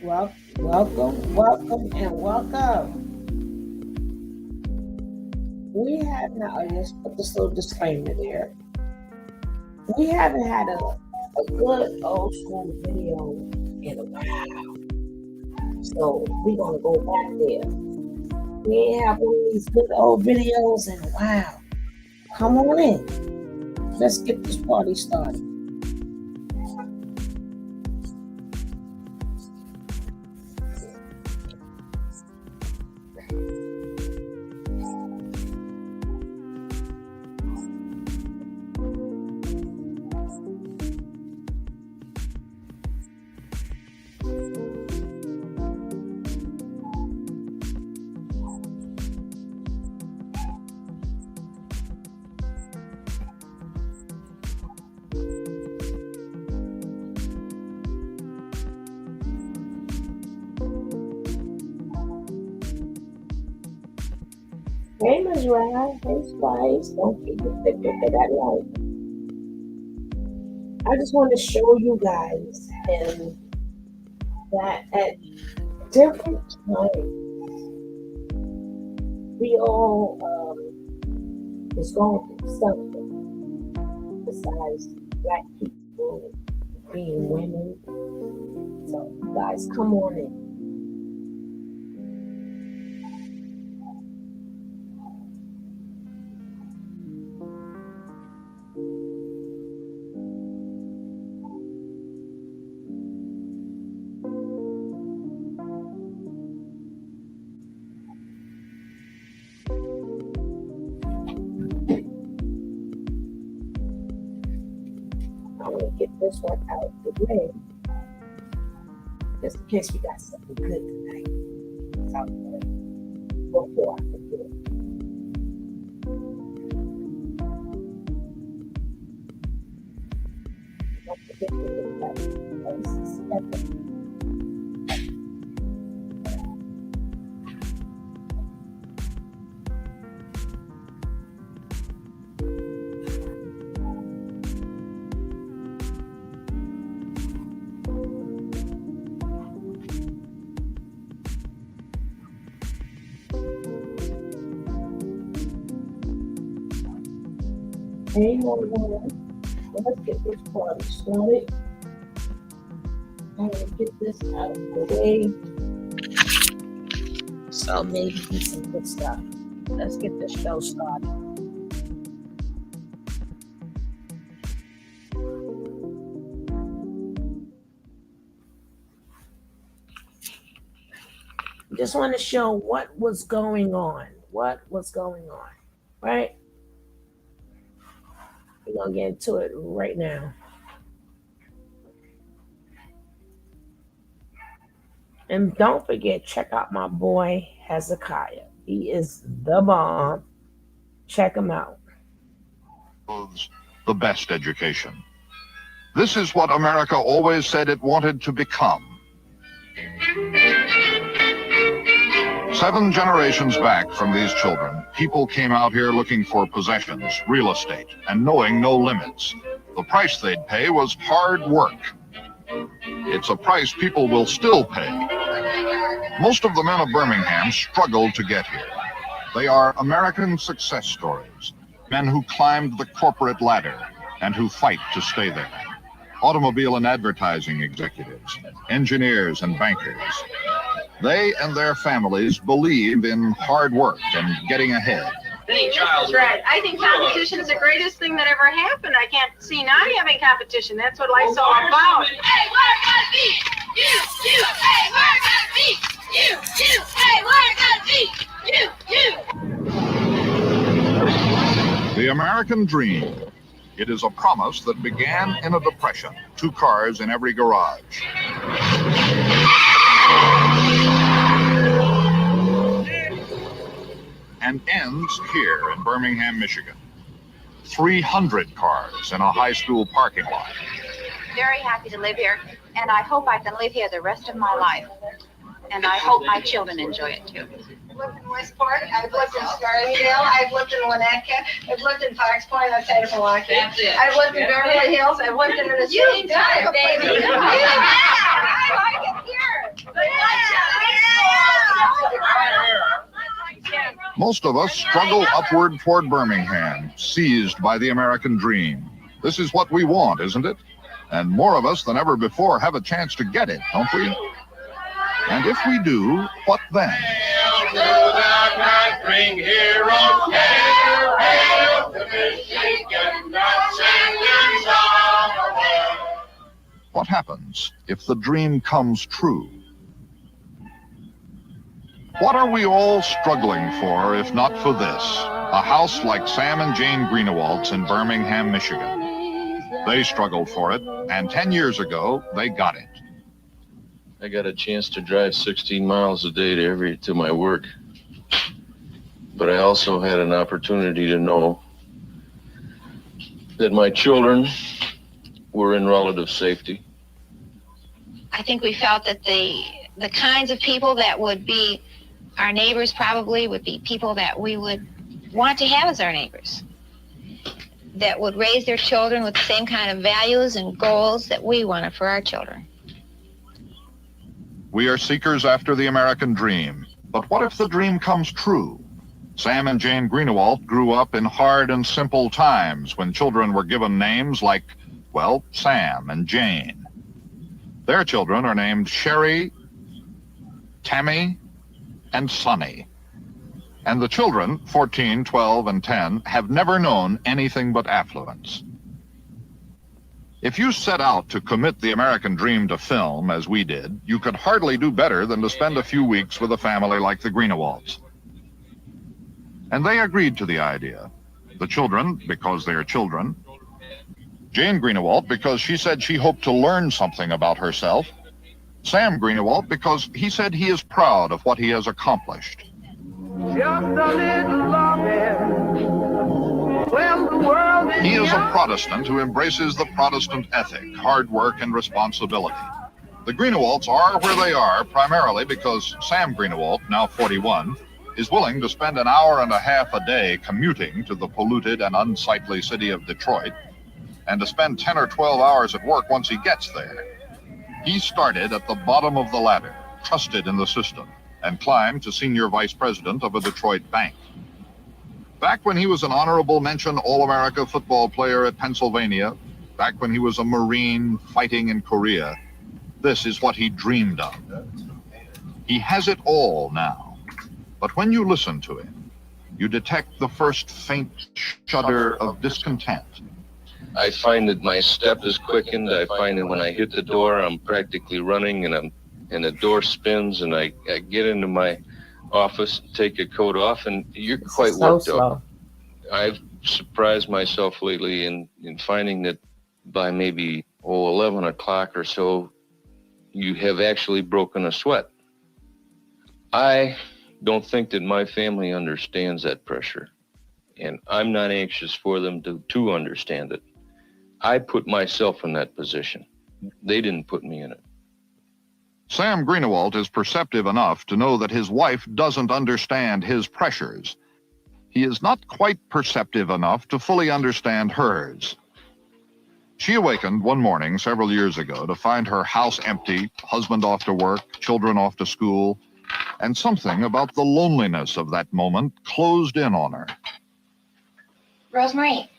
Welcome, and welcome. We have now, let's put this little disclaimer there. We haven't had a good old school video in a while. So we're going to go back there. We ain't have one of these good old videos in a while. Come on in. Let's get this party started. Hey, Ms. Ryan. Hey, Spice. Don't keep the picture for that light. I just want to show you guys and that at different times we all is going through something besides black people being women. So you guys come on in. I'm going to get this one out of the way, just in case we got something good tonight. Out there before I forget. Don't forget to look at the Hang on. Let's get this party started. I'm gonna get this out of the way. So maybe do some good stuff. Let's get this show started. Just want to show what was going on. Right? We're going to get into it right now. And don't forget, check out my boy Hezekiah. He is the bomb. Check him out. The best education. This is what America always said it wanted to become. 7 generations back from these children, people came out here looking for possessions, real estate, and knowing no limits. The price they'd pay was hard work. It's a price people will still pay. Most of the men of Birmingham struggled to get here. They are American success stories, men who climbed the corporate ladder and who fight to stay there. Automobile and advertising executives, engineers and bankers. They and their families believe in hard work and getting ahead. That's right. I think competition is the greatest thing that ever happened. I can't see not having competition. That's what life's all about. Hey, we're gonna beat you. Hey, we're gonna beat you. Hey, we're gonna beat you. The American dream. It is a promise that began in a depression. 2 cars in every garage. And ends here in Birmingham, Michigan. 300 cars in a high school parking lot. Very happy to live here, and I hope I can live here the rest of my life. And I hope my children enjoy it too. I've lived in Westport, I've lived in Scarsdale, I've lived in Winnetka, I've lived in Fox Point outside of Milwaukee. I've lived in Beverly Hills, I've lived in Minnesota. You got it, baby. I like it here. Most of us struggle upward toward Birmingham, seized by the American dream. This is what we want, isn't it? And more of us than ever before have a chance to get it, don't we? And if we do, what then? Hail to the conquering heroes, hail, hail to Michigan, the champions of the world. What happens if the dream comes true? What are we all struggling for if not for this? A house like Sam and Jane Greenewalt's in Birmingham, Michigan. They struggled for it, and 10 years ago, they got it. I got a chance to drive 16 miles a day to my work. But I also had an opportunity to know that my children were in relative safety. I think we felt that the kinds of people that would be our neighbors probably would be people that we would want to have as our neighbors, that would raise their children with the same kind of values and goals that we wanted for our children. We are seekers after the American dream. But what if the dream comes true? Sam and Jane Greenewalt grew up in hard and simple times when children were given names like, well, Sam and Jane. Their children are named Sherry, Tammy, and Sonny. And the children, 14, 12, and 10, have never known anything but affluence. If you set out to commit the American dream to film, as we did, you could hardly do better than to spend a few weeks with a family like the Greenewalts. And they agreed to the idea. The children, because they are children. Jane Greenewalt, because she said she hoped to learn something about herself. Sam Greenewalt, because he said he is proud of what he has accomplished. Just a little loving. Well, the world is He is a young. Protestant who embraces the Protestant ethic, hard work, and responsibility. The Greenewalts are where they are primarily because Sam Greenewalt, now 41, is willing to spend an hour and a half a day commuting to the polluted and unsightly city of Detroit, and to spend 10 or 12 hours at work once he gets there. He started at the bottom of the ladder, trusted in the system, and climbed to senior vice president of a Detroit bank. Back when he was an honorable mention All-America football player at Pennsylvania, back when he was a Marine fighting in Korea, this is what he dreamed of. He has it all now. But when you listen to him, you detect the first faint shudder of discontent. I find that my step is quickened. I find that when I hit the door, I'm practically running, and the door spins, and I get into my office, take a coat off, and you're quite worked up. I've surprised myself lately in finding that by maybe 11 o'clock or so, you have actually broken a sweat. I don't think that my family understands that pressure, and I'm not anxious for them to understand it. I put myself in that position. They didn't put me in it. Sam Greenewalt is perceptive enough to know that his wife doesn't understand his pressures. He is not quite perceptive enough to fully understand hers. She awakened one morning several years ago to find her house empty, husband off to work, children off to school, and something about the loneliness of that moment closed in on her. Rosemary,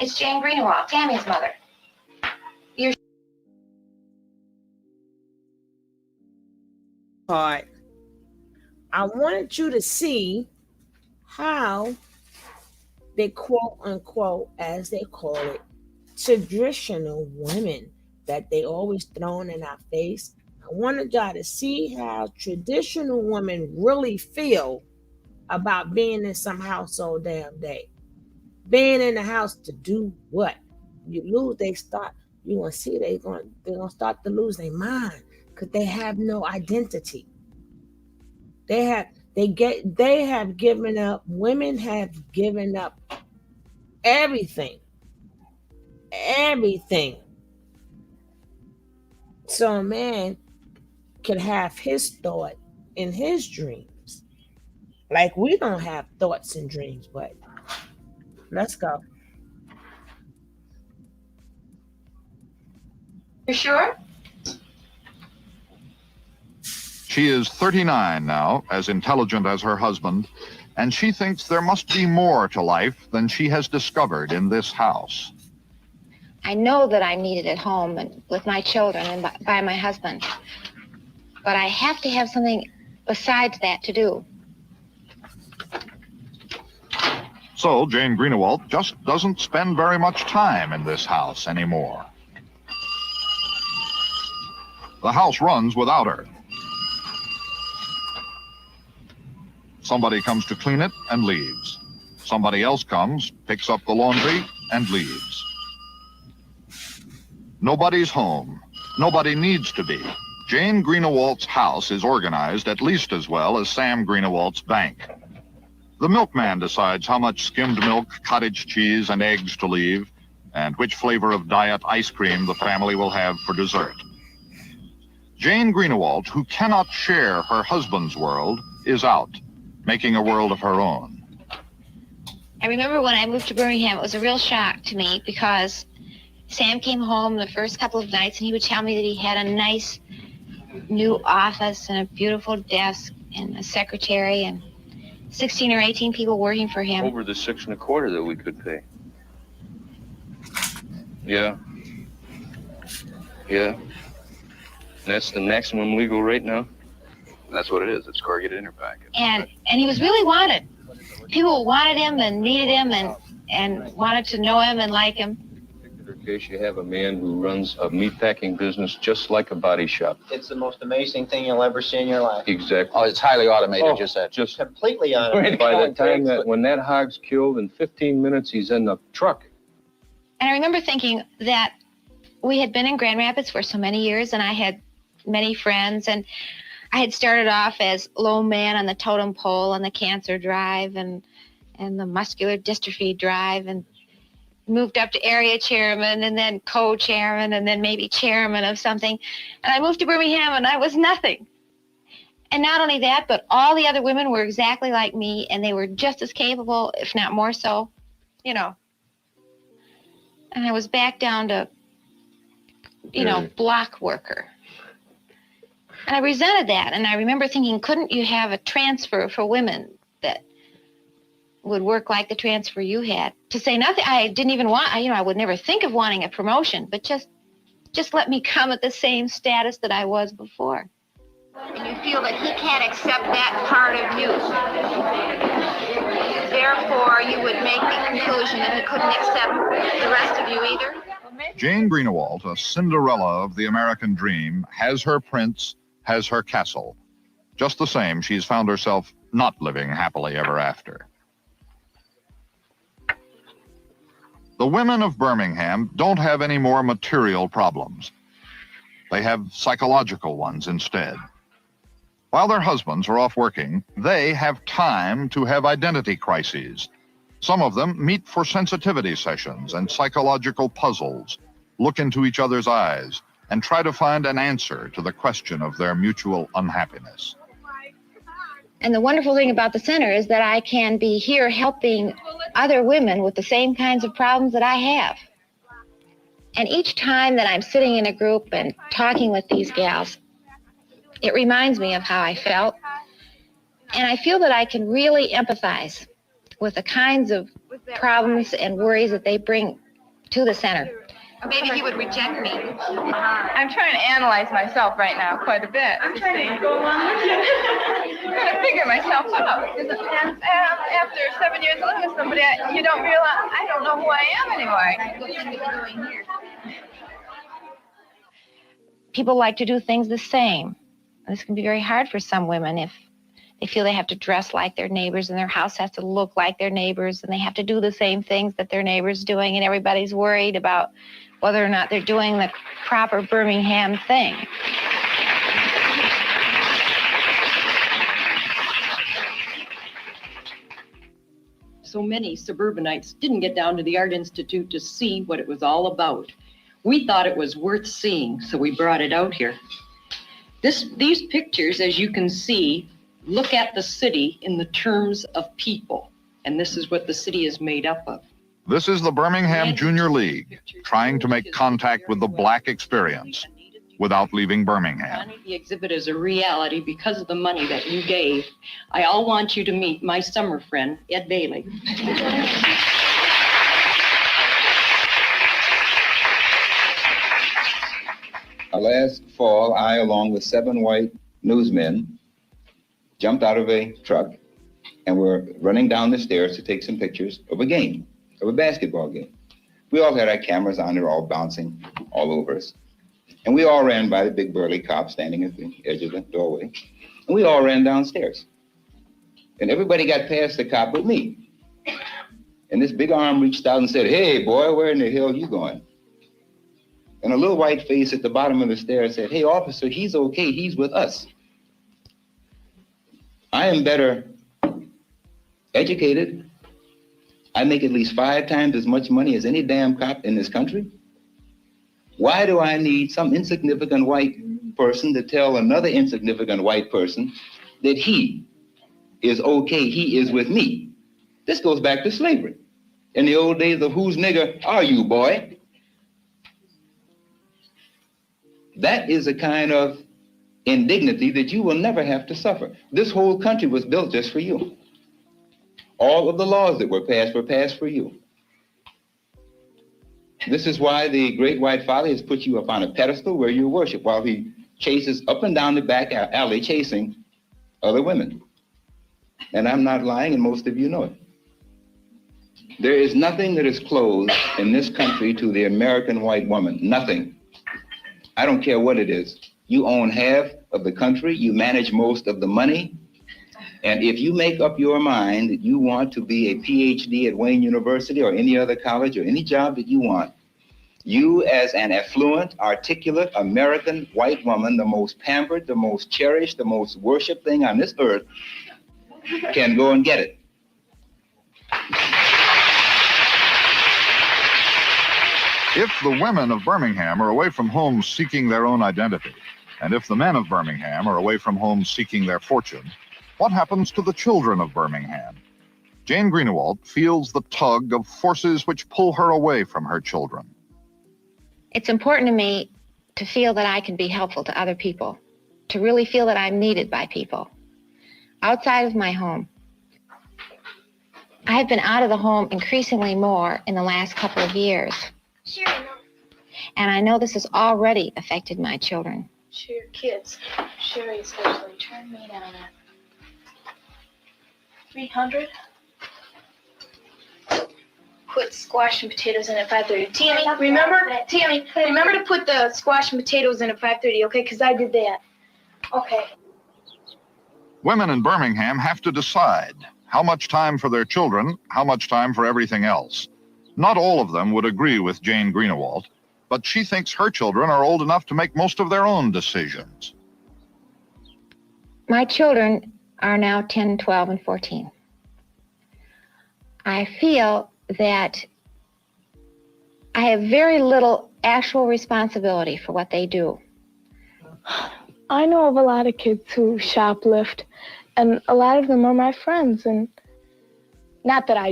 it's Jane Greenewalt, Tammy's mother. Part. I wanted you to see how they quote unquote, as they call it, traditional women that they always thrown in our face. I wanted y'all to see how traditional women really feel about being in some house all damn day. Being in the house to do what? You lose, you gonna see they're gonna start to lose their mind because they have no identity. Women have given up everything. So a man can have his thought in his dreams. Like we don't have thoughts and dreams, but let's go. You sure? She is 39 now, as intelligent as her husband, and she thinks there must be more to life than she has discovered in this house. I know that I'm needed at home and with my children and by my husband. But I have to have something besides that to do. So Jane Greenewalt just doesn't spend very much time in this house anymore. The house runs without her. Somebody comes to clean it and leaves. Somebody else comes, picks up the laundry, and leaves. Nobody's home. Nobody needs to be. Jane Greenewalt's house is organized at least as well as Sam Greenewalt's bank. The milkman decides how much skimmed milk, cottage cheese, and eggs to leave, and which flavor of diet ice cream the family will have for dessert. Jane Greenewalt, who cannot share her husband's world, is out, making a world of her own. I remember when I moved to Birmingham, it was a real shock to me because Sam came home the first couple of nights and he would tell me that he had a nice new office and a beautiful desk and a secretary and 16 or 18 people working for him. Over the $6.25 that we could pay. Yeah. Yeah. That's the maximum legal rate now? That's what it is. It's corrugated interpacket. And he was really wanted. People wanted him and needed him and wanted to know him and like him. In particular case, you have a man who runs a meatpacking business just like a body shop. It's the most amazing thing you'll ever see in your life. Exactly. Oh, it's highly automated, Oh, you said. just Completely automated. by the time that when that hog's killed, in 15 minutes, he's in the truck. And I remember thinking that we had been in Grand Rapids for so many years and I had many friends and I had started off as low man on the totem pole on the cancer drive and the muscular dystrophy drive and moved up to area chairman and then co-chairman and then maybe chairman of something. And I moved to Birmingham and I was nothing. And not only that, but all the other women were exactly like me and they were just as capable, if not more so, you know. And I was back down to, block worker. And I resented that. And I remember thinking, couldn't you have a transfer for women that would work like the transfer you had? To say nothing, I didn't even want, I would never think of wanting a promotion, but just let me come at the same status that I was before. And you feel that he can't accept that part of you. Therefore, you would make the conclusion that he couldn't accept the rest of you either. Jane Greenewalt, a Cinderella of the American dream, has her prince, has her castle. Just the same, she's found herself not living happily ever after. The women of Birmingham don't have any more material problems. They have psychological ones instead. While their husbands are off working, they have time to have identity crises. Some of them meet for sensitivity sessions and psychological puzzles, look into each other's eyes, and try to find an answer to the question of their mutual unhappiness. And the wonderful thing about the center is that I can be here helping other women with the same kinds of problems that I have. And each time that I'm sitting in a group and talking with these gals, it reminds me of how I felt. And I feel that I can really empathize with the kinds of problems and worries that they bring to the center. Maybe he would reject me. I'm trying to analyze myself right now quite a bit. I'm trying to go along with you. I'm trying to figure myself out. And after 7 years living with somebody, you don't realize, I don't know who I am anymore. People like to do things the same. This can be very hard for some women if they feel they have to dress like their neighbors and their house has to look like their neighbors and they have to do the same things that their neighbor's doing and everybody's worried about whether or not they're doing the proper Birmingham thing. So many suburbanites didn't get down to the Art Institute to see what it was all about. We thought it was worth seeing, so we brought it out here. These pictures, as you can see, look at the city in the terms of people, and this is what the city is made up of. This is the Birmingham Junior League, trying to make contact with the black experience. without leaving Birmingham. Connie, the exhibit is a reality because of the money that you gave. I all want you to meet my summer friend, Ed Bailey. Last fall, I, along with 7 white newsmen, jumped out of a truck and were running down the stairs to take some pictures of a game, of a basketball game. We all had our cameras on, they were all bouncing all over us. And we all ran by the big burly cop standing at the edge of the doorway. And we all ran downstairs. And everybody got past the cop but me. And this big arm reached out and said, "Hey, boy, where in the hell are you going?" And a little white face at the bottom of the stairs said, "Hey, officer, he's okay. He's with us. I am better educated. I make at least 5 times as much money as any damn cop in this country. Why do I need some insignificant white person to tell another insignificant white person that he is okay, he is with me?" This goes back to slavery. In the old days of "Whose nigger are you, boy?" That is a kind of indignity that you will never have to suffer. This whole country was built just for you. All of the laws that were passed for you. This is why the great white father has put you up on a pedestal where you worship while he chases up and down the back alley chasing other women. And I'm not lying, and most of you know it. There is nothing that is closed in this country to the American white woman. Nothing. I don't care what it is. You own half of the country. You manage most of the money. And if you make up your mind that you want to be a PhD at Wayne University or any other college or any job that you want, you as an affluent, articulate American white woman, the most pampered, the most cherished, the most worshiped thing on this earth, can go and get it. If the women of Birmingham are away from home seeking their own identity, and if the men of Birmingham are away from home seeking their fortune, what happens to the children of Birmingham? Jane Greenewalt feels the tug of forces which pull her away from her children. It's important to me to feel that I can be helpful to other people, to really feel that I'm needed by people outside of my home. I have been out of the home increasingly more in the last couple of years. And I know this has already affected my children. Sure, kids. Sherry especially. Turn me down at 300. Put squash and potatoes in at 5:30. Tammy, remember to put the squash and potatoes in at 5:30, okay? Because I did that. Okay. Women in Birmingham have to decide how much time for their children, how much time for everything else. Not all of them would agree with Jane Greenewalt, but she thinks her children are old enough to make most of their own decisions. My children are now 10, 12, and 14. I feel that I have very little actual responsibility for what they do. I know of a lot of kids who shoplift, and a lot of them are my friends. And not that I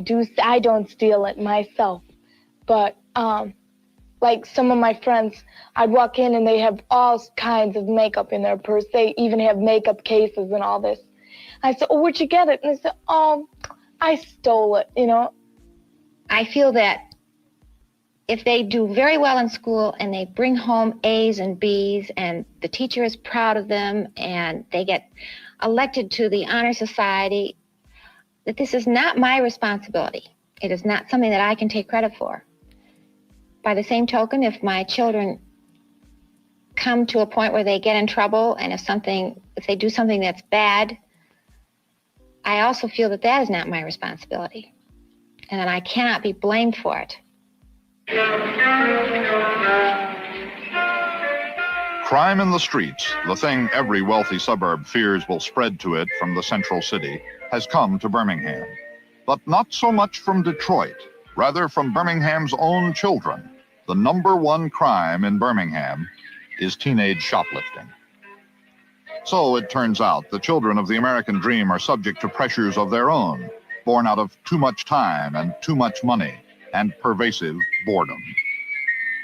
don't steal it myself, but like some of my friends, I'd walk in and they have all kinds of makeup in their purse. They even have makeup cases and all this. I said, "Oh, where'd you get it?" And they said, "Oh, I stole it, you know." I feel that if they do very well in school and they bring home A's and B's and the teacher is proud of them and they get elected to the Honor Society, that this is not my responsibility. It is not something that I can take credit for. By the same token, if my children come to a point where they get in trouble and if they do something that's bad, I also feel that that is not my responsibility and that I cannot be blamed for it. Crime in the streets, the thing every wealthy suburb fears will spread to it from the central city, has come to Birmingham. But not so much from Detroit, rather from Birmingham's own children. The #1 crime in Birmingham is teenage shoplifting. So it turns out the children of the American dream are subject to pressures of their own, born out of too much time and too much money and pervasive boredom.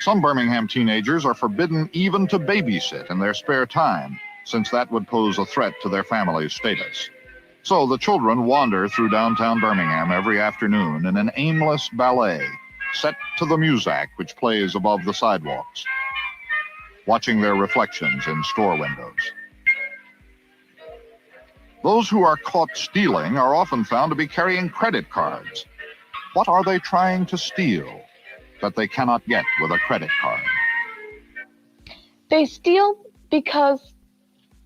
Some Birmingham teenagers are forbidden even to babysit in their spare time, since that would pose a threat to their family's status. So the children wander through downtown Birmingham every afternoon in an aimless ballet, set to the muzak which plays above the sidewalks, watching their reflections in store windows. Those who are caught stealing are often found to be carrying credit cards. What are they trying to steal that they cannot get with a credit card? They steal because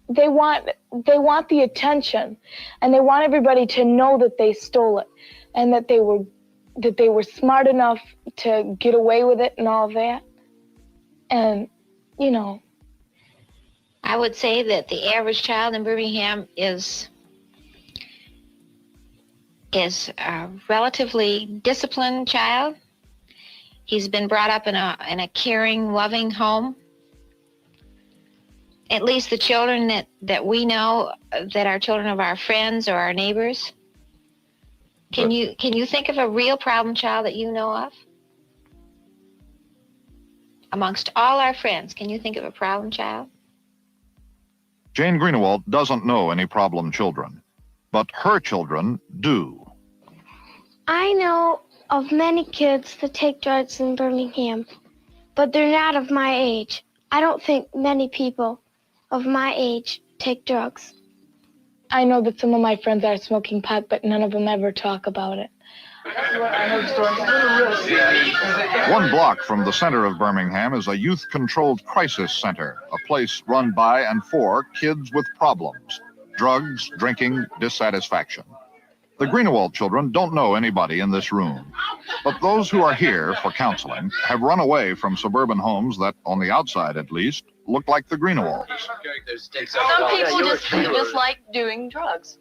they want the attention, and they want everybody to know that they stole it, and that they were smart enough to get away with it and all that. And you know, I would say that the average child in Birmingham is a relatively disciplined child. He's been brought up in a caring, loving home. At least the children that we know that are children of our friends or our neighbors. Can you think of a real problem child that you know of? Amongst all our friends, can you think of a problem child? Jane Greenewalt doesn't know any problem children, but her children do. I know of many kids that take drugs in Birmingham, but they're not of my age. I don't think many people of my age take drugs. I know that some of my friends are smoking pot, but none of them ever talk about it. One block from the center of Birmingham is a youth-controlled crisis center, a place run by and for kids with problems: drugs, drinking, dissatisfaction. The Greenewalt children don't know anybody in this room, but those who are here for counseling have run away from suburban homes that, on the outside at least, look like the Greenewalts. Some people just like doing drugs.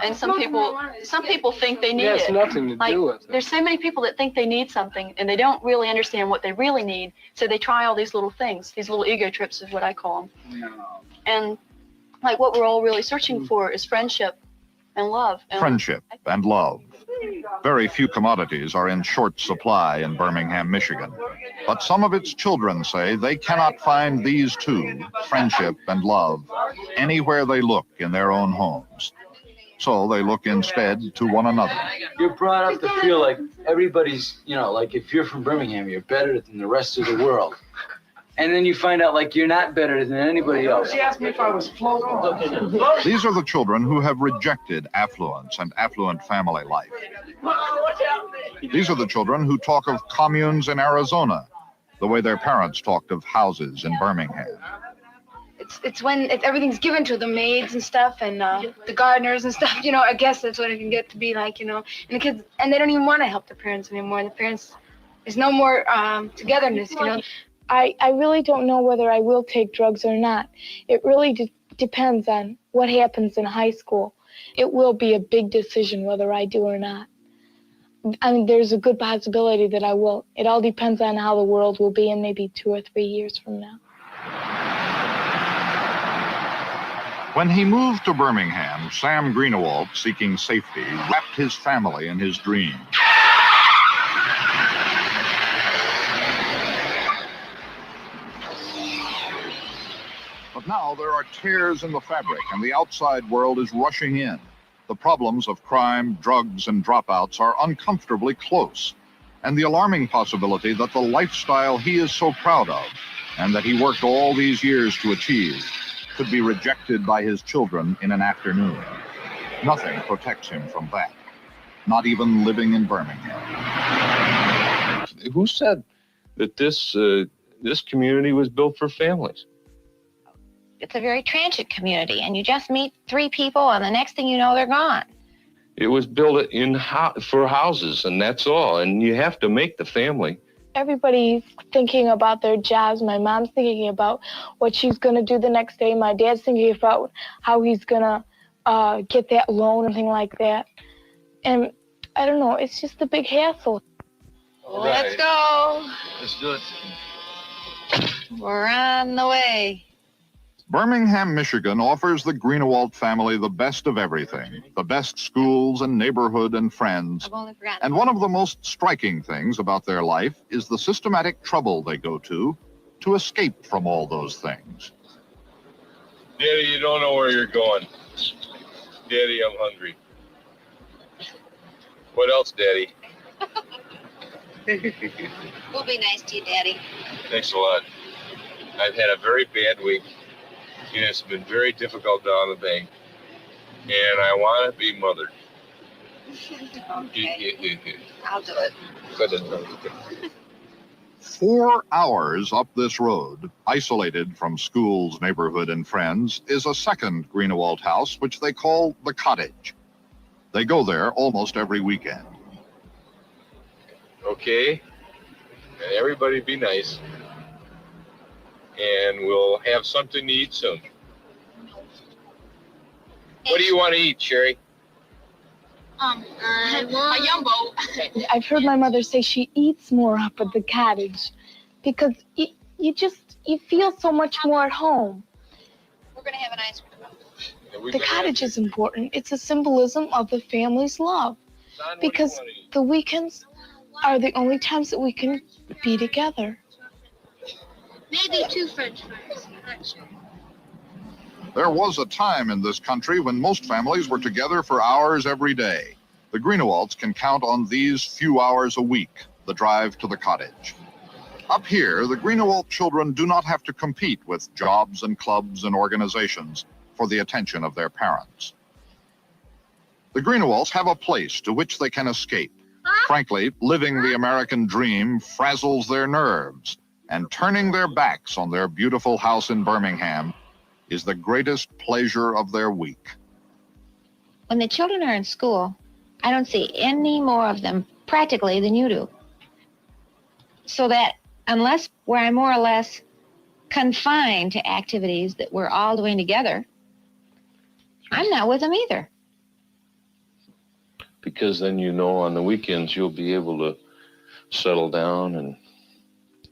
And some people think they need it. It's nothing to do with it. There's so many people that think they need something and they don't really understand what they really need. So they try all these little things, these little ego trips is what I call them. No. And like what we're all really searching for is friendship and love. Friendship and love. Very few commodities are in short supply in Birmingham, Michigan. But some of its children say they cannot find these two, friendship and love, anywhere they look in their own homes. So they look instead to one another. You're brought up to feel like everybody's, like if you're from Birmingham, you're better than the rest of the world. And then you find out like you're not better than anybody else. She asked me if I was floating. These are the children who have rejected affluence and affluent family life. These are the children who talk of communes in Arizona, the way their parents talked of houses in Birmingham. It's when everything's given to the maids and stuff, and the gardeners and stuff. I guess that's what it can get to be like. And the kids, and they don't even want to help their parents anymore. The parents, there's no more togetherness. I really don't know whether I will take drugs or not. It really depends on what happens in high school. It will be a big decision whether I do or not. I mean, there's a good possibility that I will. It all depends on how the world will be in maybe 2 or 3 years from now. When he moved to Birmingham, Sam Greenewalt, seeking safety, wrapped his family in his dream. But now there are tears in the fabric, and the outside world is rushing in. The problems of crime, drugs, and dropouts are uncomfortably close, and the alarming possibility that the lifestyle he is so proud of, and that he worked all these years to achieve, could be rejected by his children in an afternoon. Nothing protects him from that, not even living in Birmingham. Who said that this community was built for families? It's a very transient community, and you just meet 3 people, and the next thing you know, they're gone. It was built for houses, and that's all. And you have to make the family. Everybody's thinking about their jobs. My mom's thinking about what she's going to do the next day. My dad's thinking about how he's going to get that loan and things like that. And I don't know, it's just a big hassle. Let's go. Let's do it. We're on the way. Birmingham, Michigan offers the Greenewalt family the best of everything, the best schools and neighborhood and friends. I've only forgotten. And one of the most striking things about their life is the systematic trouble they go to escape from all those things. Daddy, you don't know where you're going. Daddy, I'm hungry. What else, Daddy? We'll be nice to you, Daddy. Thanks a lot. I've had a very bad week, and it's been very difficult down the bank, and I want to be mothered. Okay. I'll do it. Good. 4 hours up this road, isolated from schools, neighborhood, and friends, is a second Greenewalt house, which they call the Cottage. They go there almost every weekend. Okay? And everybody be nice. And we'll have something to eat soon. What do you want to eat, Sherry? I want a Yumbo. I've heard my mother say she eats more up at the Cottage because you feel so much more at home. We're going to have an ice cream. The Cottage is important. It's a symbolism of the family's love because the weekends are the only times that we can be together. Maybe 2 French fries. Not sure. There was a time in this country when most families were together for hours every day. The Greenewalts can count on these few hours a week, the drive to the Cottage. Up here, the Greenewalt children do not have to compete with jobs and clubs and organizations for the attention of their parents. The Greenewalts have a place to which they can escape. Frankly, living the American dream frazzles their nerves, and turning their backs on their beautiful house in Birmingham is the greatest pleasure of their week. When the children are in school, I don't see any more of them practically than you do. So that unless we're more or less confined to activities that we're all doing together, I'm not with them either. Because then on the weekends you'll be able to settle down and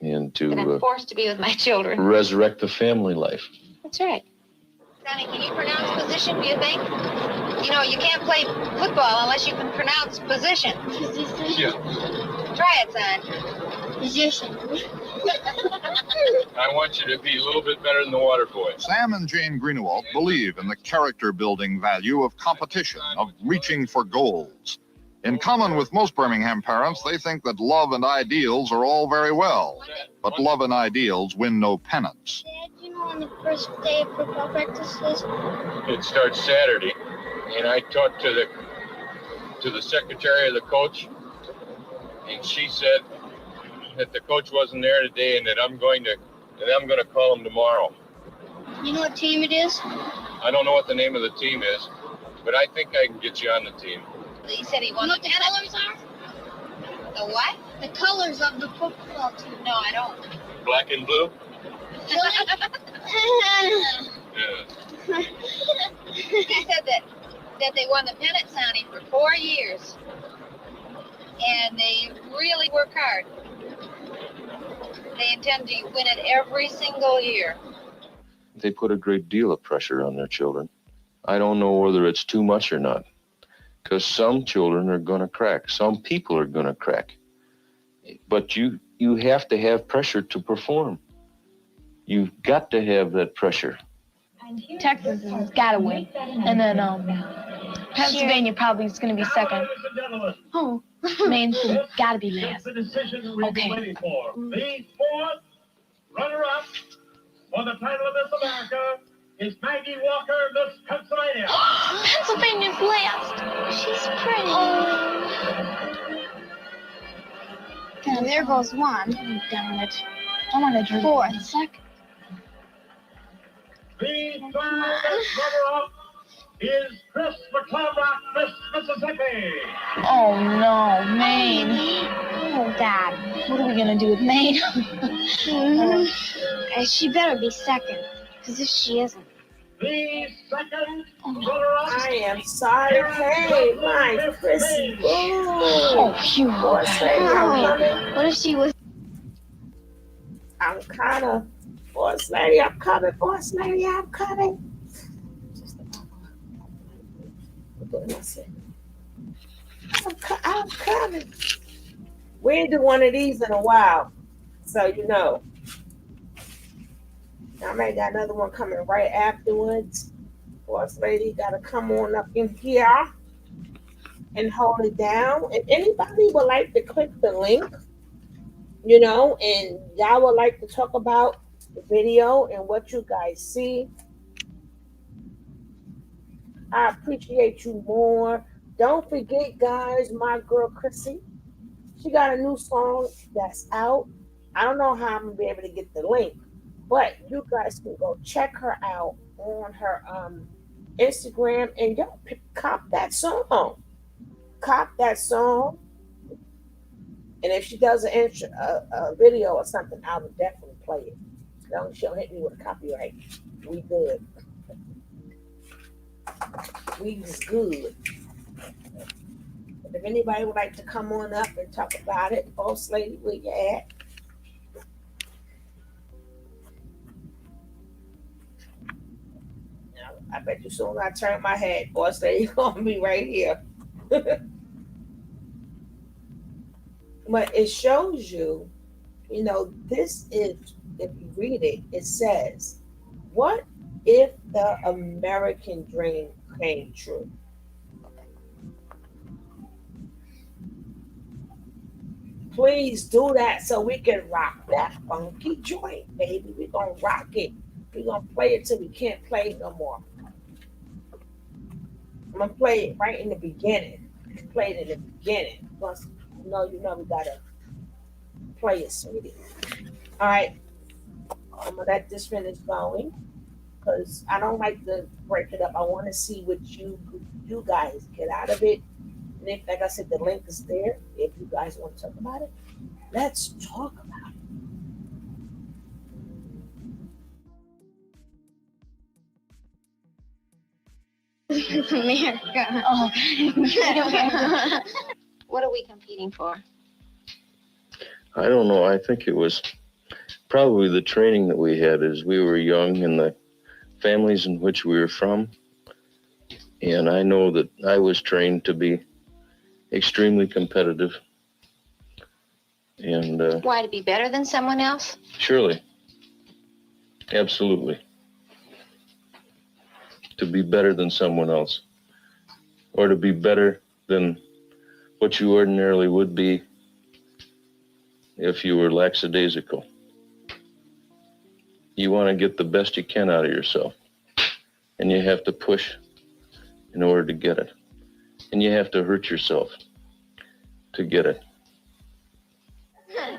But I'm to forced to be with my children. resurrect the family life. That's right. Sonny, can you pronounce position, do you think? You know, you can't play football unless you can pronounce position. Yeah. Try it, son. Position. I want you to be a little bit better than the water boy. Sam and Jane Greenewalt believe in the character-building value of competition, of reaching for goals. In common with most Birmingham parents, they think that love and ideals are all very well, but love and ideals win no pennants. Dad, you know when the first day of football practice is? It starts Saturday, and I talked to the secretary of the coach, and she said that the coach wasn't there today, and that I'm going to call him tomorrow. You know what team it is? I don't know what the name of the team is, but I think I can get you on the team. He said he You know wanted what the colors are? the what? The colors of the football team. No, I don't. Black and blue? Yeah. He said that they won the pennant signing for 4 years. And they really work hard. They intend to win it every single year. They put a great deal of pressure on their children. I don't know whether it's too much or not, because some children are going to crack. Some people are going to crack. But you have to have pressure to perform. You've got to have that pressure. Texas has got to win. And then Pennsylvania probably is going to be second. Oh, Maine's got to be last. Okay. The fourth runner-up for the title of Miss America is Maggie Walker, Miss Pennsylvania. Pennsylvania's last. She's pretty. And there goes one. Damn it. I want to drink Fourth. Second. The third runner-up is Chris McClelrock, Miss Mississippi. Oh, no. Maine. Oh, Dad. What are we going to do with Maine? She better be second, because if she isn't. The second runner-up. I am sorry. Hey, my Chrissy. Oh, phew. What if she was? I'm kind of Boss lady, I'm coming. Boss lady, I'm coming. I'm coming. We ain't do one of these in a while, so you know. I may got another one coming right afterwards. Boss lady gotta come on up in here and hold it down. And anybody would like to click the link, you know, and y'all would like to talk about the video and what you guys see, I appreciate you more. Don't forget, guys, my girl Chrissy, she got a new song that's out. I don't know how I'm gonna be able to get the link, but you guys can go check her out on her Instagram and y'all cop that song. Cop that song. And if she does a video or something, I would definitely play it. She'll hit me with a copyright. We good. We good. But if anybody would like to come on up and talk about it, Boss Lady, where you at? I bet you soon I turn my head, Boss Lady, you're gonna be right here. But it shows you, you know, this is, if you read it, it says, what if the American dream came true? Please do that so we can rock that funky joint, baby. We're gonna rock it. We're gonna play it till we can't play it no more. I'm gonna play it right in the beginning. Play it in the beginning. Once you know we gotta play it, sweetie. All right. I'm gonna let this finish going because I don't like to break it up. I want to see what you guys get out of it. And if, like I said, the link is there. If you guys want to talk about it, let's talk about It's America. Oh. What are we competing for? I don't know. I think it was probably the training that we had as we were young and the families in which we were from. And I know that I was trained to be extremely competitive. And Why, to be better than someone else? surely, absolutely, to be better than someone else, or to be better than what you ordinarily would be if you were lackadaisical. You want to get the best you can out of yourself, and you have to push in order to get it. And you have to hurt yourself to get it.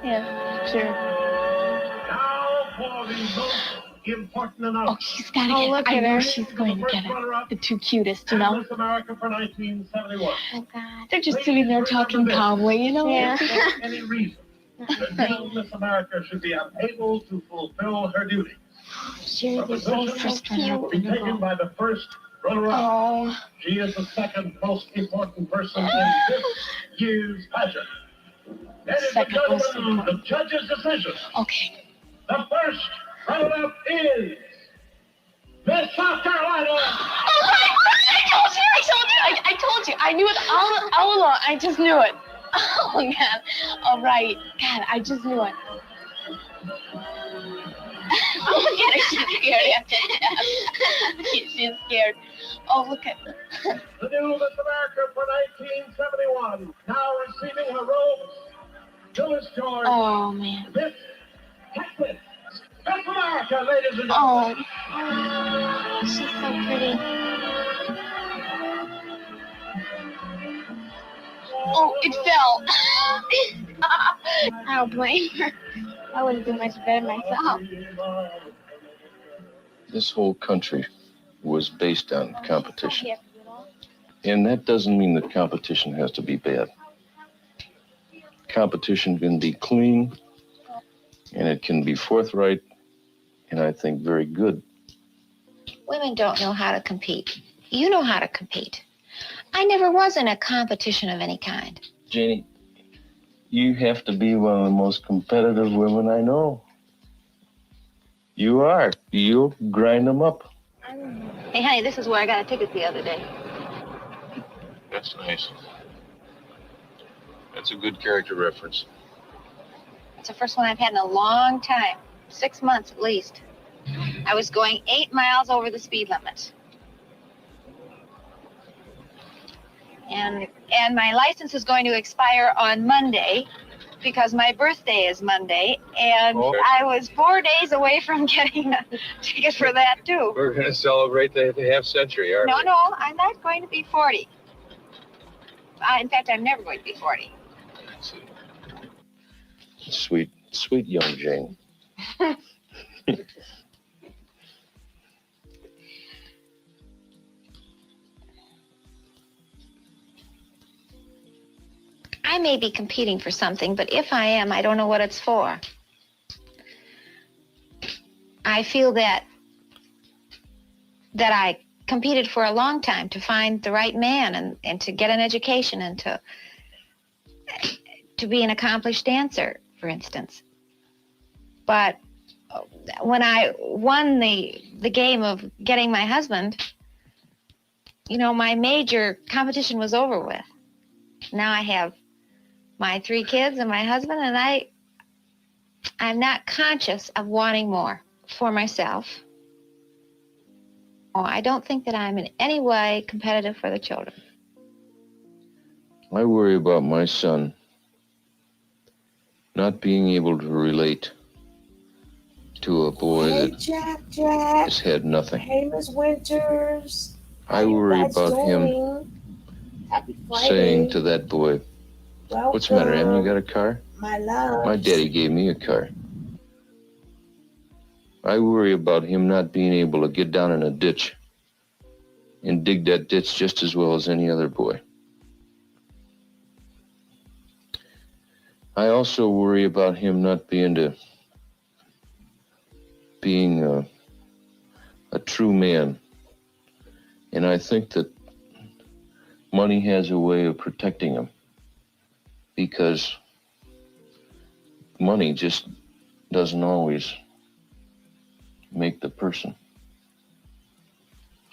Yeah, sure. Now for the most important announcement. Oh, she's got to get it. I know she's going to get it. The two cutest, you know? Miss America for 1971. Oh, God. They're just sitting there talking calmly, you know? Yeah. For any reason, the new Miss America should be unable to fulfill her duties. Sure, The they're both position will be frustrated. taken by the first runner-up. Oh. She is the second most important person in this year's pageant. Ladies and gentlemen, the judge's decision. Okay. The first runner-up is Miss South Carolina. Oh, I told you. I knew it all along. I just knew it. Oh, God. All right. God, I just knew it. Oh, look at her. She's scared. She's scared. Oh, look at her. The new Miss America for 1971. Now receiving her robes, Phyllis George. Oh, man. Miss Texas. Miss America, ladies and Oh. gentlemen. Oh, she's so pretty. Oh, it fell. I don't blame her. I wouldn't do much better myself. This whole country was based on competition. And that doesn't mean that competition has to be bad. Competition can be clean, and it can be forthright, and I think very good. Women don't know how to compete. You know how to compete. I never was in a competition of any kind. Janie, you have to be one of the most competitive women I know. You are. You'll grind them up. Hey, honey, this is where I got a ticket the other day. That's nice. That's a good character reference. It's the first one I've had in a long time. 6 months at least. I was going 8 miles over the speed limit. And my license is going to expire on Monday because my birthday is Monday, and I was 4 days away from getting a ticket for that too. We're going to celebrate the half century, aren't we? No, I'm not going to be 40. In fact, I'm never going to be 40. Sweet, sweet young Jane. I may be competing for something, but if I am, I don't know what it's for. I feel that I competed for a long time to find the right man and to get an education and to be an accomplished dancer, for instance. But when I won the game of getting my husband, you know, my major competition was over with. Now I have my 3 kids and my husband, and I'm not conscious of wanting more for myself. Oh, I don't think that I'm in any way competitive for the children. I worry about my son not being able to relate to a boy Hey, that Jack. has had nothing. Hey, Miss Winters. I worry Guys about him doing? Happy Friday. saying to that boy, "What's the matter, Em? You got a car? My love. My daddy gave me a car." I worry about him not being able to get down in a ditch and dig that ditch just as well as any other boy. I also worry about him not being a true man. And I think that money has a way of protecting him, because money just doesn't always make the person.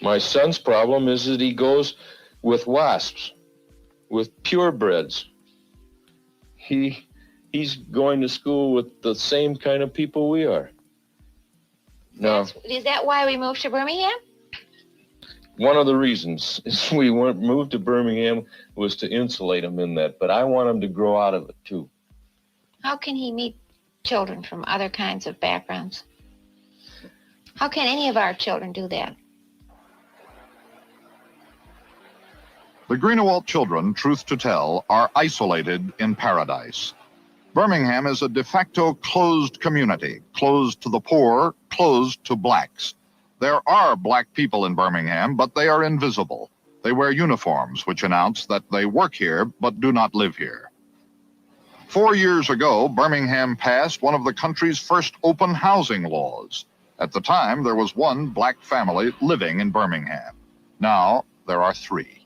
My son's problem is that he goes with wasps, with purebreds. He's going to school with the same kind of people we are. Now, Is that why we moved to Birmingham? one of the reasons we moved to Birmingham was to insulate him in that, but I want him to grow out of it too. How can he meet children from other kinds of backgrounds? How can any of our children do that? The Greenewalt children, truth to tell, are isolated in paradise. Birmingham is a de facto closed community, closed to the poor, closed to blacks. There are black people in Birmingham, but they are invisible. They wear uniforms which announce that they work here but do not live here. 4 years ago, Birmingham passed one of the country's first open housing laws. At the time, there was one black family living in Birmingham. Now, there are 3.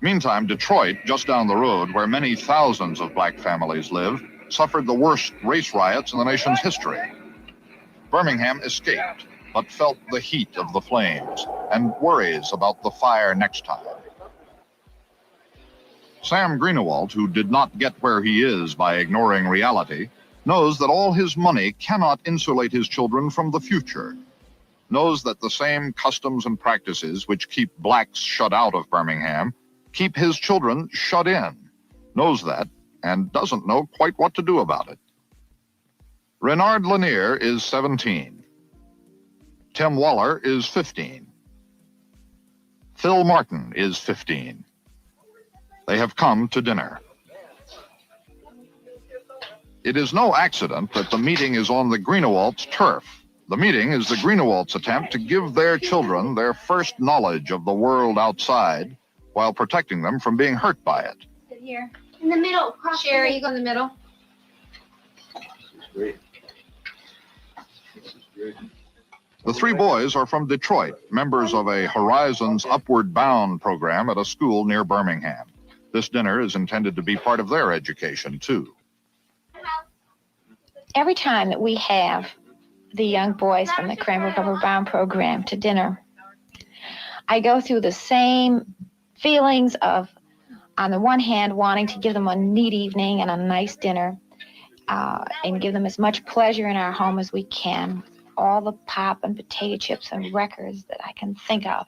Meantime, Detroit, just down the road, where many thousands of black families live, suffered the worst race riots in the nation's history. Birmingham escaped, but felt the heat of the flames and worries about the fire next time. Sam Greenewalt, who did not get where he is by ignoring reality, knows that all his money cannot insulate his children from the future, knows that the same customs and practices which keep blacks shut out of Birmingham keep his children shut in, knows that, and doesn't know quite what to do about it. Renard Lanier is 17. Tim Waller is 15. Phil Martin is 15. They have come to dinner. It is no accident that the meeting is on the Greenewalt's turf. The meeting is the Greenewalt's attempt to give their children their first knowledge of the world outside while protecting them from being hurt by it. Sit here. In the middle. Sherry, you go in the middle. Great. The 3 boys are from Detroit, members of a Horizons Upward Bound program at a school near Birmingham. This dinner is intended to be part of their education, too. Every time that we have the young boys from the Cranbrook Upper Bound program to dinner, I go through the same feelings of, on the one hand, wanting to give them a neat evening and a nice dinner, and give them as much pleasure in our home as we can, all the pop and potato chips and records that I can think of.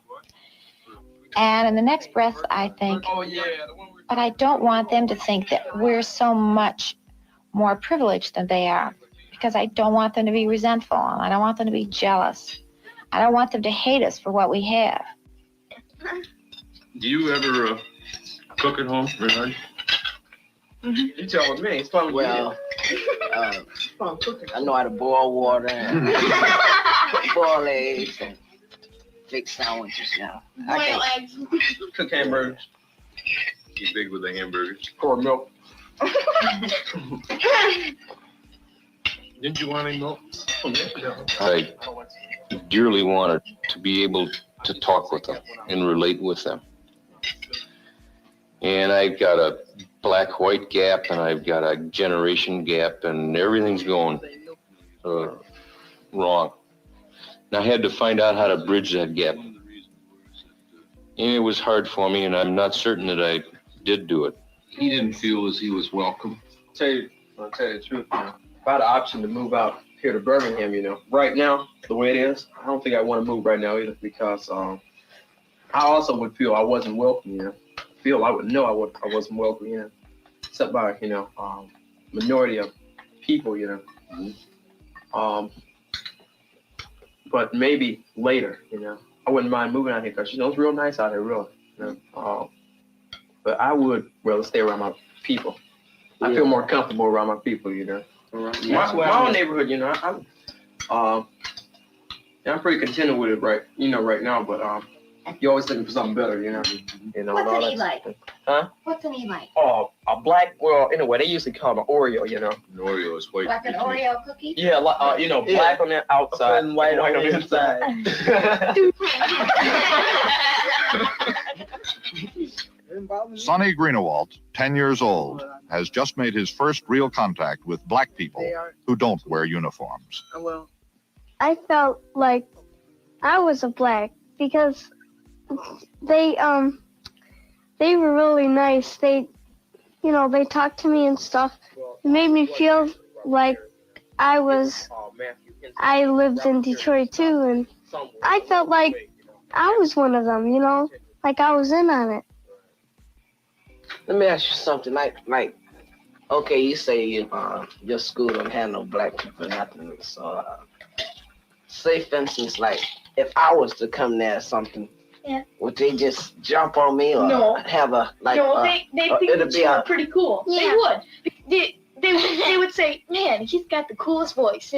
And in the next breath, I think, but I don't want them to think that we're so much more privileged than they are, because I don't want them to be resentful, and I don't want them to be jealous. I don't want them to hate us for what we have. Do you ever cook at home, Renard? You telling me? It's fun. Well, I know how to boil water and boil eggs and fix sandwiches, Cook hamburgers. You big with the hamburgers? Pour milk. Didn't you want any milk? I dearly wanted to be able to talk with them and relate with them. And I've got a black-white gap, and I've got a generation gap, and everything's going wrong. And I had to find out how to bridge that gap. And it was hard for me, and I'm not certain that I did do it. He didn't feel as he was welcome. I'll tell you the truth, man. If I had the option to move out here to Birmingham, right now, the way it is, I don't think I want to move right now either, because I also would feel I wasn't welcome, I would know I wasn't welcome, except by, minority of people, but maybe later, I wouldn't mind moving out here because, it's real nice out here, really, but I would rather stay around my people. I feel more comfortable around my people, My own neighborhood, I'm pretty contented with it right now, but you're always looking for something better, What's an E-like? Huh? What's an E-like? Oh, a black, anyway, they usually call them an Oreo, An Oreo is white. Like an Oreo cookie? Yeah, black on the outside and white on the inside. Sonny Greenewalt, 10 years old, has just made his first real contact with black people who don't wear uniforms. I felt like I was a black because they were really nice. They talked to me and stuff. It made me feel like I lived in Detroit too, and I felt like I was one of them, like I was in on it. Let me ask you something, like, okay, you say your school don't have no black people, nothing. So, say for instance, like, if I was to come there or something, would they just jump on me or have a like? No, they think that you are pretty cool. Yeah. They would. They would say, man, he's got the coolest voice.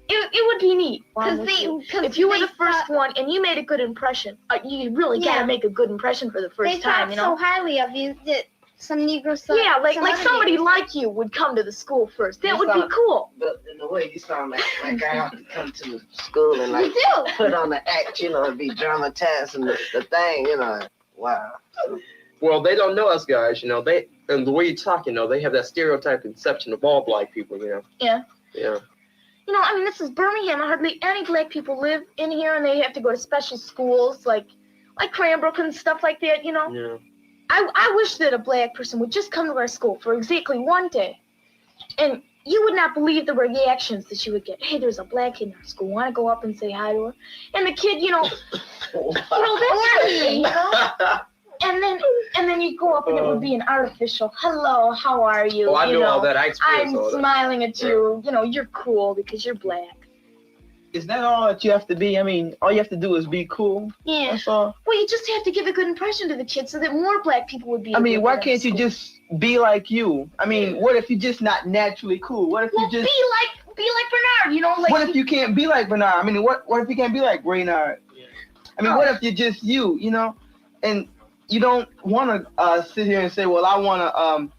It would be neat. If you were the first one and you made a good impression, you really gotta make a good impression for the first time. They talk so highly of you that some Negro son. Yeah, like somebody like you would come to the school first. That would be cool. But in a way, you sound like I have to come to the school and like put on the act, and be dramatized and the thing, Wow. Well, they don't know us guys, and the way you talk, they have that stereotype conception of all black people, Yeah. Yeah. This is Birmingham. Hardly any black people live in here, and they have to go to special schools like Cranbrook and stuff like that. Yeah. I wish that a black person would just come to our school for exactly one day, and you would not believe the reactions that you would get. Hey, there's a black kid in our school. Want to go up and say hi to her? And the kid, that's me, And then you go up and it would be an artificial, hello, how are you? Oh, I know all that. I experienced I'm all that. smiling at you. You're cool because you're black. Is that all that you have to be? All you have to do is be cool. Yeah. That's all. Well, you just have to give a good impression to the kids so that more black people would be. Why can't you just be like you? What if you're just not naturally cool? What if you just be like Bernard? What if you can't be like Bernard? What if you can't be like Raynard? What if you're just you? And you don't want to sit here and say, well, I want to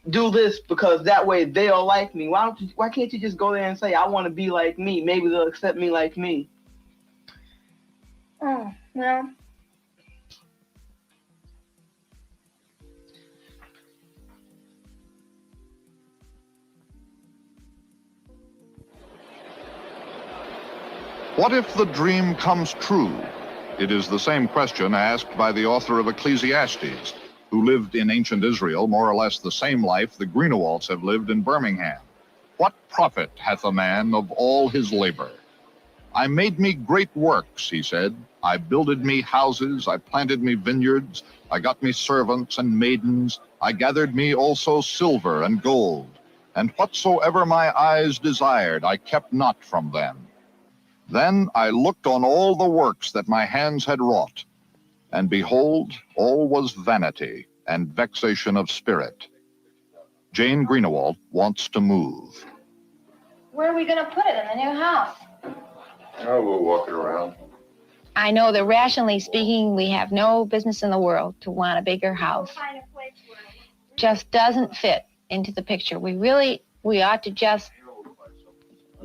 do this because that way they'll like me. Why can't you just go there and say, I want to be like me? Maybe they'll accept me like me. Oh, well. What if the dream comes true? It is the same question asked by the author of Ecclesiastes, who lived in ancient Israel more or less the same life the Greenewalds have lived in Birmingham. What profit hath a man of all his labor? I made me great works, he said. I builded me houses, I planted me vineyards, I got me servants and maidens, I gathered me also silver and gold, and whatsoever my eyes desired, I kept not from them. Then I looked on all the works that my hands had wrought, and behold, all was vanity and vexation of spirit. Jane Greenewald wants to move. Where are we going to put it in the new house? Oh, we'll walk it around. I know that rationally speaking, we have no business in the world to want a bigger house. Just doesn't fit into the picture. We ought to just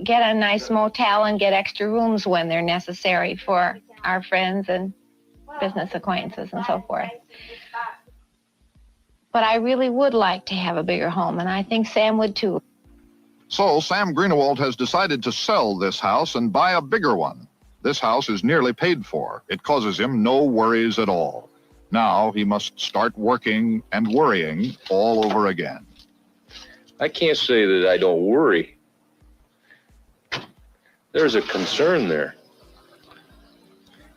get a nice motel and get extra rooms when they're necessary for our friends and business acquaintances and so forth. But I really would like to have a bigger home, and I think Sam would too. So Sam Greenewald has decided to sell this house and buy a bigger one. This house is nearly paid for. It causes him no worries at all. Now he must start working and worrying all over again. I can't say that I don't worry. There's a concern there.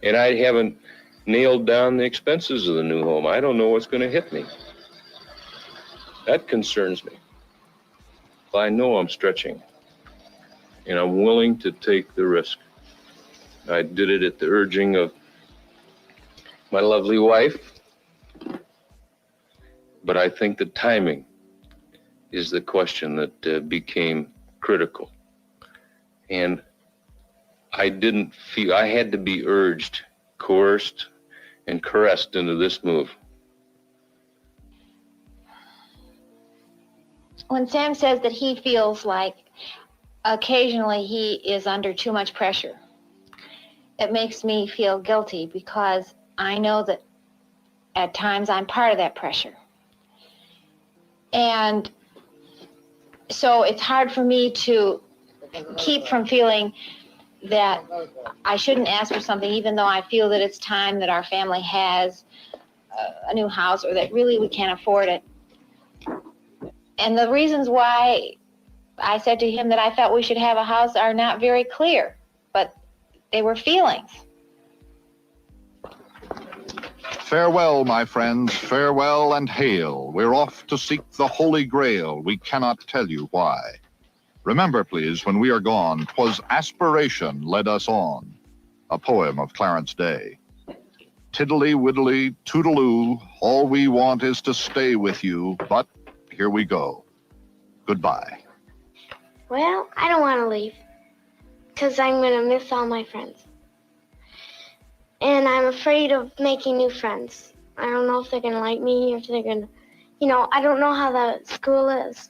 And I haven't nailed down the expenses of the new home. I don't know what's going to hit me. That concerns me. I know I'm stretching, and I'm willing to take the risk. I did it at the urging of my lovely wife, but I think the timing is the question that became critical. And I didn't feel, I had to be urged, coerced, and caressed into this move. When Sam says that he feels like occasionally he is under too much pressure, it makes me feel guilty because I know that at times I'm part of that pressure. And so it's hard for me to keep from feeling that I shouldn't ask for something, even though I feel that it's time that our family has a new house or that really we can't afford it. And the reasons why I said to him that I felt we should have a house are not very clear, but they were feelings. Farewell, my friends, farewell and hail. We're off to seek the Holy Grail. We cannot tell you why. Remember, please, when we are gone, 'twas aspiration led us on. A poem of Clarence Day. Tiddly-widdly, toodaloo, all we want is to stay with you, but here we go. Goodbye. Well, I don't want to leave because I'm going to miss all my friends. And I'm afraid of making new friends. I don't know if they're going to like me, if they're going to, I don't know how the school is.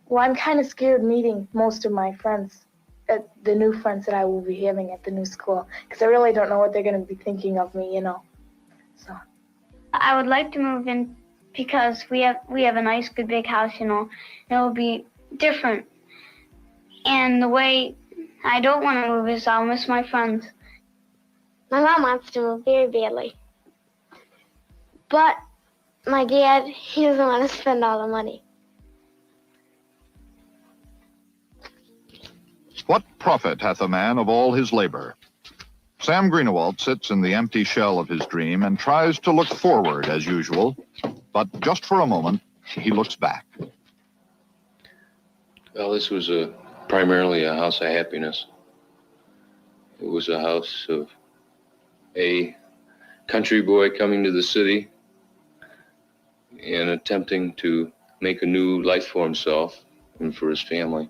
Well, I'm kind of scared meeting most of my friends, the new friends that I will be having at the new school, because I really don't know what they're going to be thinking of me, So. I would like to move in because we have a nice, good, big house, and it will be different. And the way I don't want to move is I'll miss my friends. My mom wants to move very badly. But my dad, he doesn't want to spend all the money. What profit hath a man of all his labor? Sam Greenewald sits in the empty shell of his dream and tries to look forward as usual, but just for a moment, he looks back. Well, this was primarily a house of happiness. It was a house of a country boy coming to the city and attempting to make a new life for himself and for his family.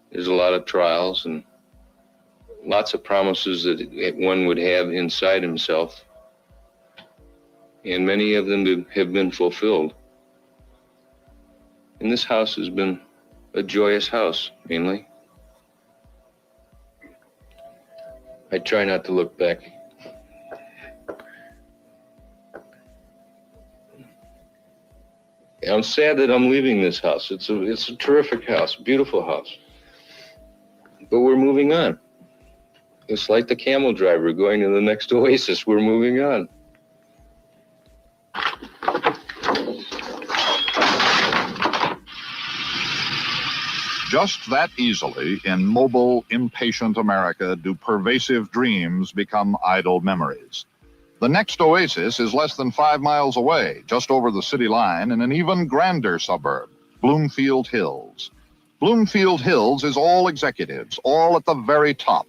There's a lot of trials and lots of promises that one would have inside himself, and many of them have been fulfilled. And this house has been a joyous house, mainly. I try not to look back. I'm sad that I'm leaving this house. It's a terrific house, beautiful house. but we're moving on. It's like the camel driver going to the next oasis. We're moving on. Just that easily, in mobile, impatient America, do pervasive dreams become idle memories. The next oasis is less than 5 miles away, just over the city line in an even grander suburb, Bloomfield Hills. Bloomfield Hills is all executives, all at the very top.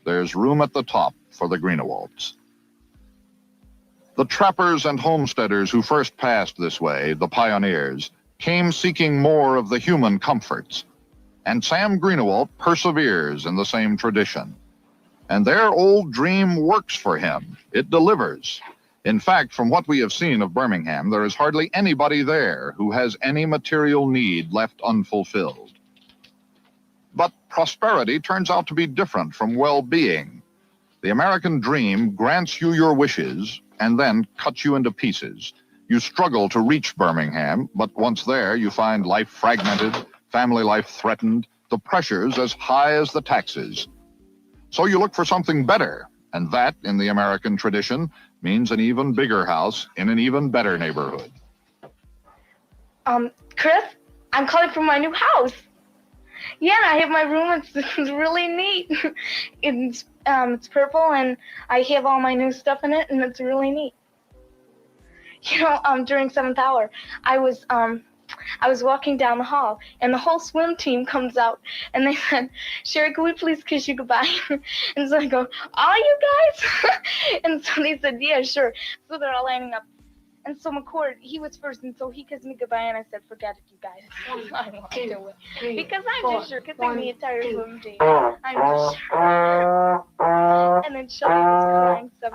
There's room at the top for the Greenewalds. The trappers and homesteaders who first passed this way, the pioneers, came seeking more of the human comforts. And Sam Greenewalt perseveres in the same tradition. And their old dream works for him. It delivers. In fact, from what we have seen of Birmingham, there is hardly anybody there who has any material need left unfulfilled. But prosperity turns out to be different from well-being. The American dream grants you your wishes and then cuts you into pieces. You struggle to reach Birmingham, but once there, you find life fragmented, family life threatened, the pressures as high as the taxes. So you look for something better, and that, in the American tradition, means an even bigger house in an even better neighborhood. Chris, I'm calling for my new house. Yeah, I have my room. It's really neat. It's purple, and I have all my new stuff in it, and it's really neat. You know, during 7th hour, I was walking down the hall, and the whole swim team comes out, and they said, "Sherry, can we please kiss you goodbye?" And so I go, "All you guys?" And so they said, "Yeah, sure." So they're all lining up. And so McCord, he was first, and so he kissed me goodbye, and I said, "Forget it, you guys." I walked away. Because I'm just sure, kissing the entire swim team. I'm just sure. And then Shelby was crying 7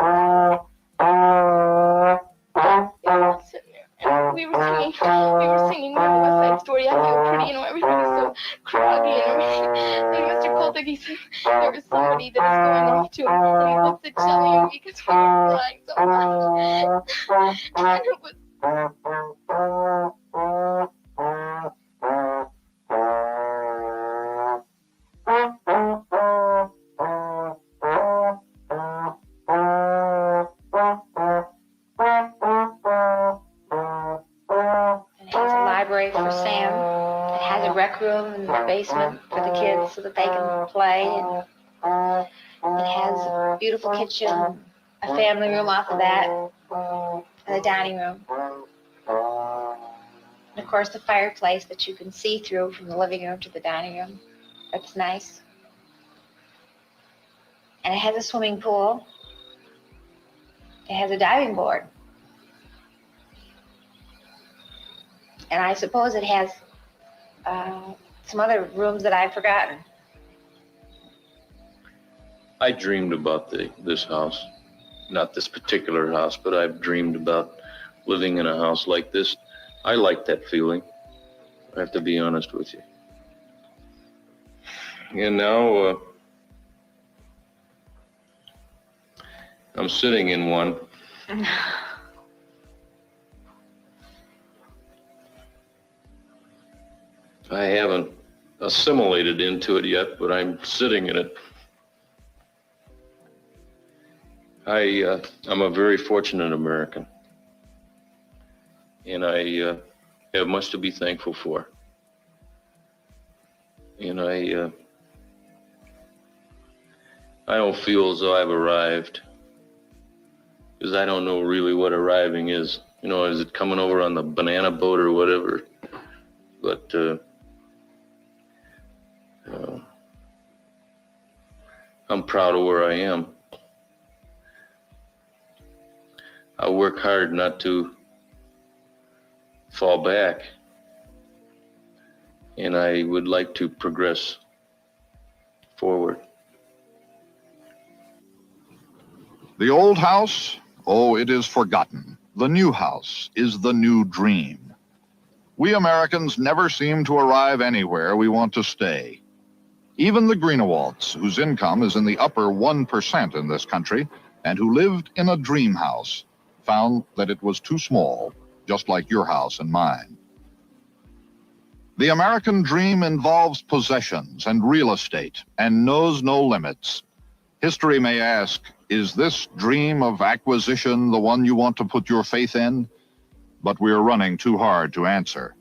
sitting there. And we were singing West Side Story. I feel pretty, you know, everybody's so craggy and everything. And Mr. Coltig, he said, there is somebody that is going off to him. And he looked at Shelly and me because we were crying so much. And it was... For Sam. It has a rec room in the basement for the kids so that they can play. And it has a beautiful kitchen, a family room off of that, and a dining room. And of course the fireplace that you can see through from the living room to the dining room. That's nice. And it has a swimming pool. It has a diving board. And I suppose it has some other rooms that I've forgotten. I dreamed about this house, not this particular house, but I've dreamed about living in a house like this. I like that feeling. I have to be honest with you. And now I'm sitting in one. I haven't assimilated into it yet, but I'm sitting in it. I'm a very fortunate American, and I have much to be thankful for. And I don't feel as though I've arrived, because I don't know really what arriving is. You know, is it coming over on the banana boat or whatever? But I'm proud of where I am. I work hard not to fall back, and I would like to progress forward. The old house? Oh, it is forgotten. The new house is the new dream. We Americans never seem to arrive anywhere we want to stay. Even the Greenewalds, whose income is in the upper 1% in this country, and who lived in a dream house, found that it was too small, just like your house and mine. The American dream involves possessions and real estate and knows no limits. History may ask, is this dream of acquisition the one you want to put your faith in? But we're running too hard to answer.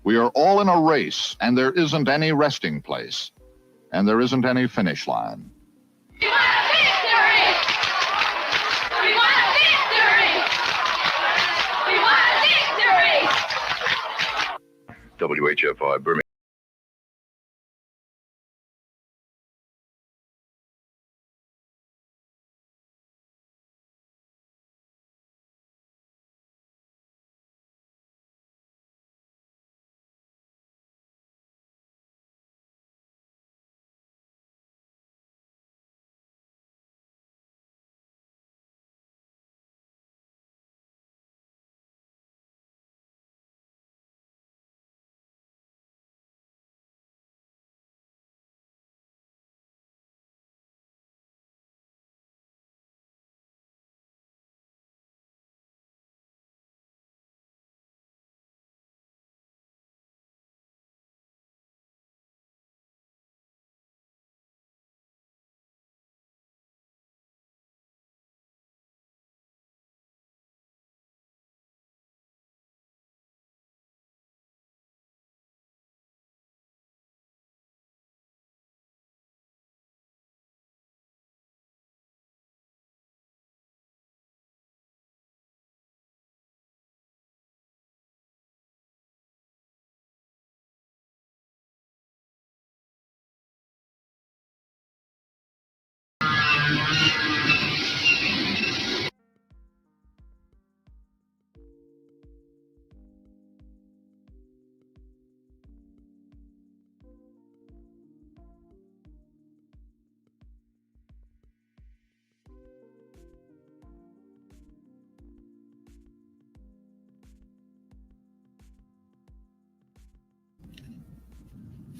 We are all in a race, and there isn't any resting place, and there isn't any finish line. We want victory! We want victory! We want victory! WHFI Birmingham.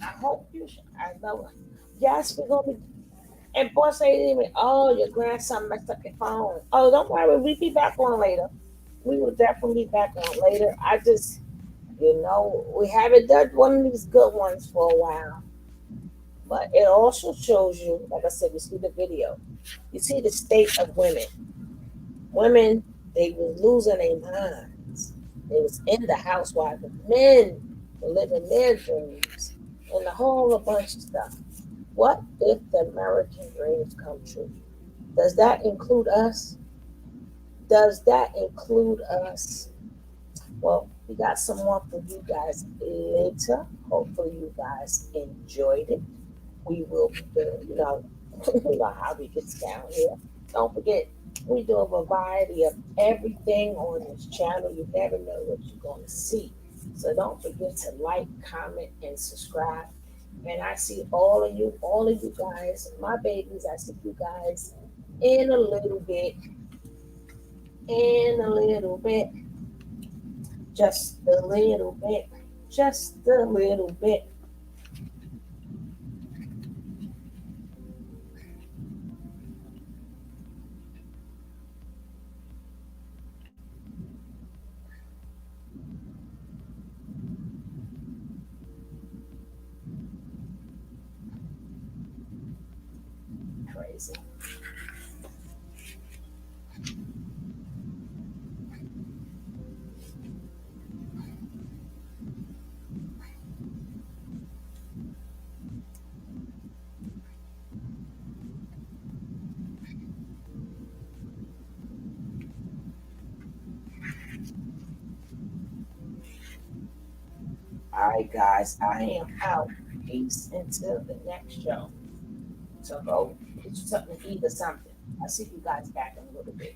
I hope you. I know. Yes, we're gonna be. And boss ain't even. Oh, your grandson messed up your phone. Oh, don't worry. We'll be back on later. We will definitely be back on later. I just, we haven't done one of these good ones for a while. But it also shows you, like I said, you see the video. You see the state of women. Women, they were losing their minds. They was in the house while the men were living their dreams and a whole bunch of stuff. What if the American dreams come true? Does that include us? Does that include us? Well, we got some more for you guys later. Hopefully you guys enjoyed it. We will be doing, you know how we get down here. Don't forget, we do a variety of everything on this channel. You never know what you're going to see. So don't forget to like, comment, and subscribe. And I see all of you guys, my babies, I see you guys in a little bit. Just a little bit. Just a little bit. Crazy. All right, guys, I am out. Peace until the next show. So go get you something to eat or something. I'll see you guys back in a little bit.